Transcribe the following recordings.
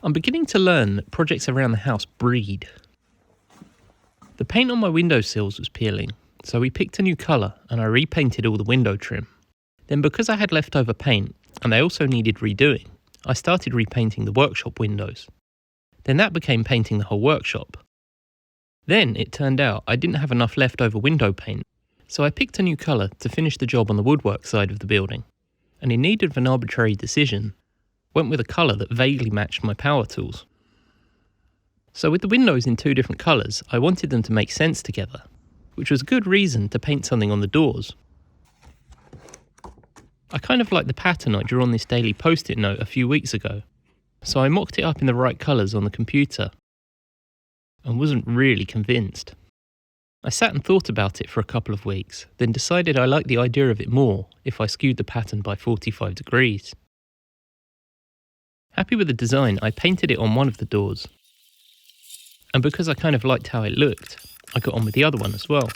I'm beginning to learn that projects around the house breed. The paint on my windowsills was peeling, so we picked a new colour and I repainted all the window trim. Then because I had leftover paint, and they also needed redoing, I started repainting the workshop windows. Then that became painting the whole workshop. Then it turned out I didn't have enough leftover window paint, so I picked a new colour to finish the job on the woodwork side of the building, and in need of an arbitrary decision, went with a colour that vaguely matched my power tools. So with the windows in two different colours, I wanted them to make sense together, which was a good reason to paint something on the doors. I kind of like the pattern I drew on this daily post-it note a few weeks ago, so I mocked it up in the right colours on the computer, and wasn't really convinced. I sat and thought about it for a couple of weeks, then decided I liked the idea of it more if I skewed the pattern by 45 degrees. Happy with the design, I painted it on one of the doors. And because I kind of liked how it looked, I got on with the other one as well.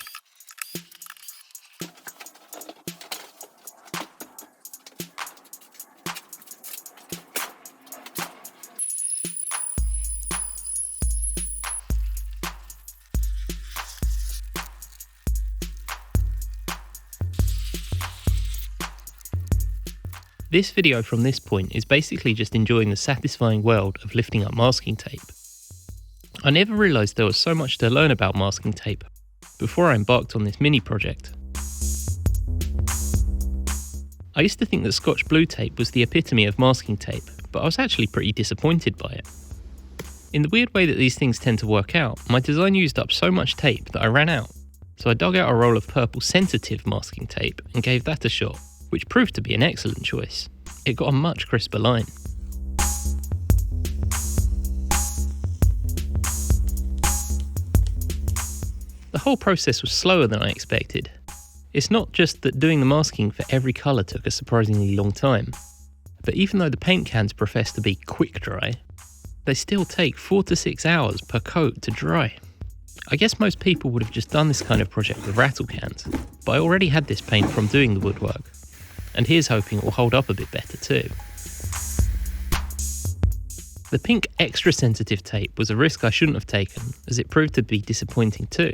This video from this point is basically just enjoying the satisfying world of lifting up masking tape. I never realised there was so much to learn about masking tape before I embarked on this mini project. I used to think that Scotch blue tape was the epitome of masking tape, but I was actually pretty disappointed by it. In the weird way that these things tend to work out, my design used up so much tape that I ran out, so I dug out a roll of purple sensitive masking tape and gave that a shot, which proved to be an excellent choice. It got a much crisper line. The whole process was slower than I expected. It's not just that doing the masking for every colour took a surprisingly long time, but even though the paint cans profess to be quick dry, they still take 4 to 6 hours per coat to dry. I guess most people would have just done this kind of project with rattle cans, but I already had this paint from doing the woodwork, and here's hoping it will hold up a bit better too. The pink extra sensitive tape was a risk I shouldn't have taken, as it proved to be disappointing too.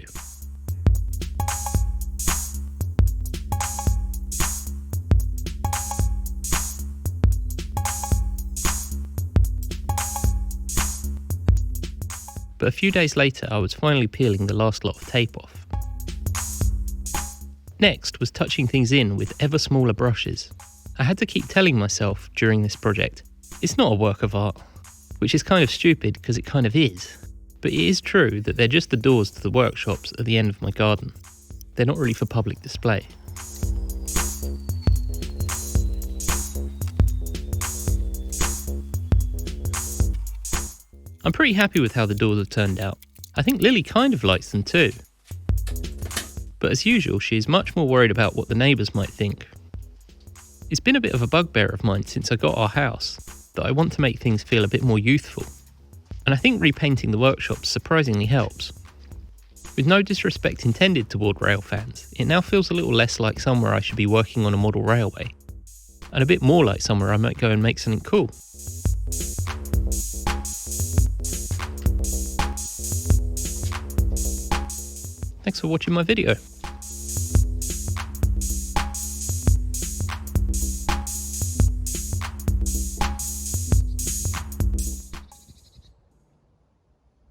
But a few days later I was finally peeling the last lot of tape off. Next was touching things in with ever smaller brushes. I had to keep telling myself during this project, it's not a work of art, which is kind of stupid because it kind of is. But it is true that they're just the doors to the workshops at the end of my garden. They're not really for public display. I'm pretty happy with how the doors have turned out. I think Lily kind of likes them too. But as usual, she is much more worried about what the neighbours might think. It's been a bit of a bugbear of mine since I got our house, that I want to make things feel a bit more youthful. And I think repainting the workshop surprisingly helps. With no disrespect intended toward rail fans, it now feels a little less like somewhere I should be working on a model railway, and a bit more like somewhere I might go and make something cool. Thanks for watching my video.